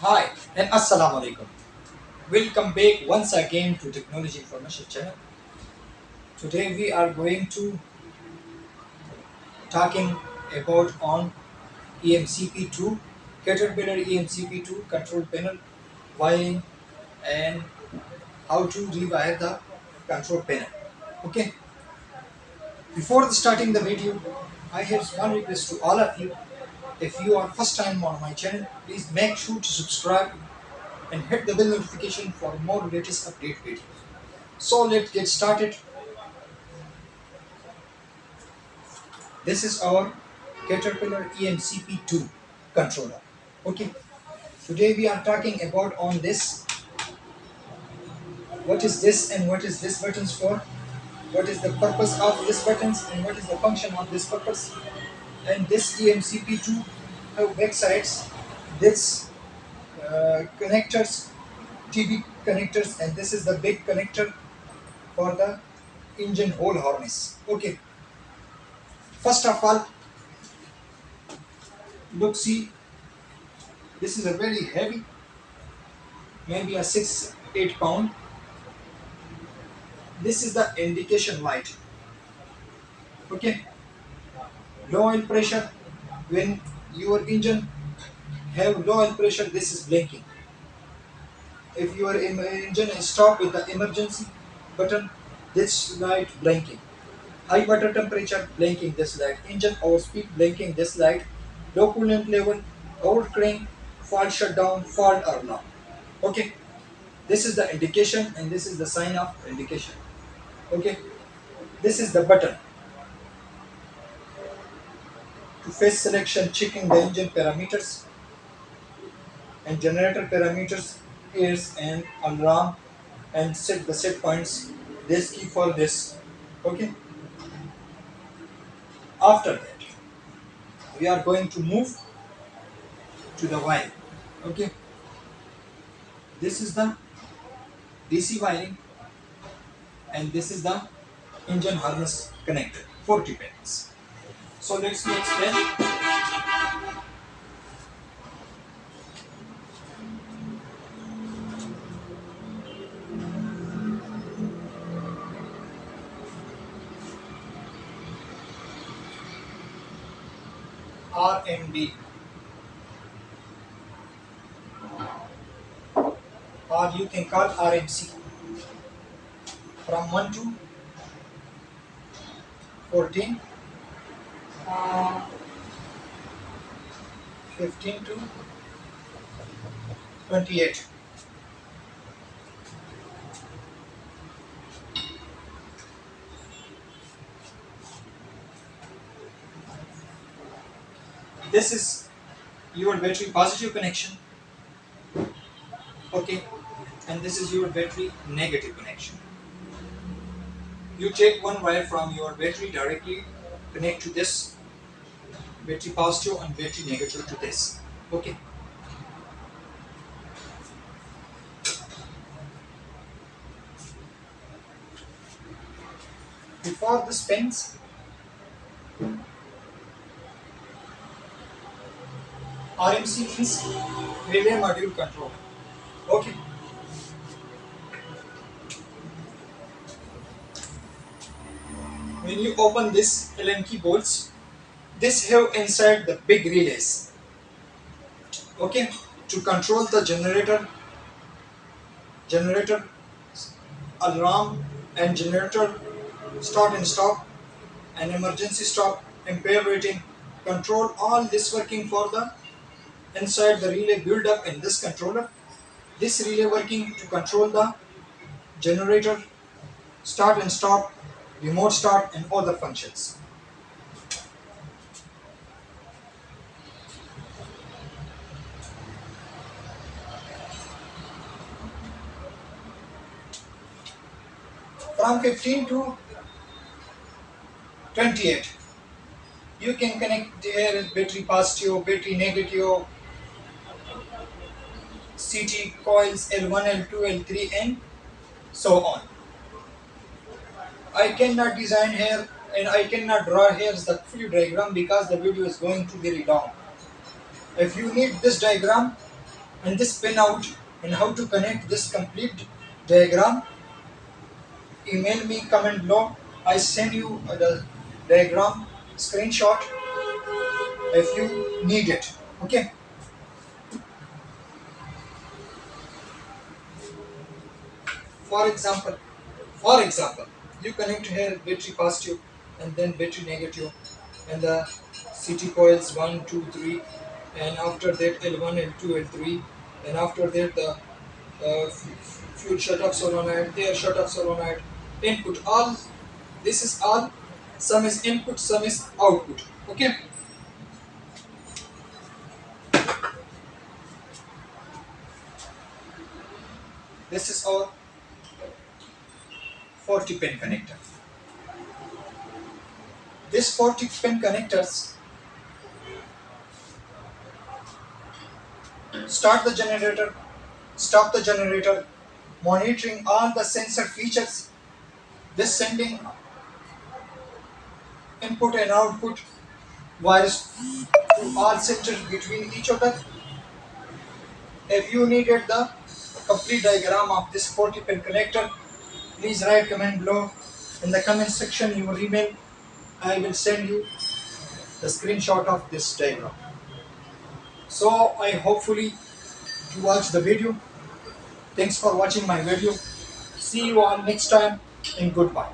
Hi and Assalamu alaikum. Welcome back once again to Technology Information Channel. Today we are going to talking about on EMCP II, Caterpillar EMCP II control panel wiring and how to rewire the control panel. Okay. Before starting the video, I have one request to all of you. If you are first time on my channel, please make sure to subscribe and hit the bell notification for more latest update videos. So let's get started. This is our Caterpillar EMCP II controller. Okay, today we are talking about on this. What is this and what is this buttons for? What is the purpose of this buttons and what is the function of this purpose? And this EMCP II have backsides. This connectors, TB connectors, and this is the big connector for the engine hole harness. Okay, first of all, look, see, this is a very heavy, maybe a 6-8 pound. This is the indication light. Okay, low oil pressure. When your engine have low oil pressure, this is blinking. If your engine is stopped with the emergency button, this light blinking. High water temperature, blinking this light. Engine overspeed, blinking this light. Low coolant level, overcrank, fault shutdown, fault alarm. Okay, this is the indication and this is the sign of indication. Okay, this is the button to phase selection, checking the engine parameters and generator parameters, airs and alarm, and set the set points. This key for this. Okay. After that, we are going to move to the wire. Okay. This is the DC wiring, and this is the engine harness connector. 40 pins. So let's me explain. RMD, or you can call RMC, from 1 to 14, 15 to 28. This is your battery positive connection. Okay, and this is your battery negative connection. You take one wire from your battery directly connect to this battery positive and battery negative to this. Okay, before this pins, RMC means relay module control. Okay, when you open this Allen key bolts, this have inside the big relays. Okay, to control the generator alarm and generator start and stop, and emergency stop, ampere rating, control all this working for the inside the relay build up in this controller. This relay working to control the generator start and stop, remote start and other functions. From 15 to 28, you can connect here battery positive, battery negative, CT coils L1, L2, L3 and so on. I cannot design here and I cannot draw here the full diagram because the video is going to be very long. If you need this diagram, and this pin out and how to connect this complete diagram, email me comment below. I send you the diagram screenshot if you need it. Okay. For example, for example, you connect here battery positive and then battery negative, and the CT coils 1, 2, 3, and after that L1, L2, L3, and after that the fuel shut off solenoid, air shut off solenoid, input. All this is all. Some is input, some is output. Okay, this is our 40 pin connector. This 40 pin connectors start the generator, stop the generator, monitoring all the sensor features, this sending input and output wires to all sensors between each other. If you needed the complete diagram of this 40 pin connector, please write comment below. In the comment section, your email, I will send you the screenshot of this diagram. So I hopefully you watch the video. Thanks for watching my video. See you all next time and goodbye.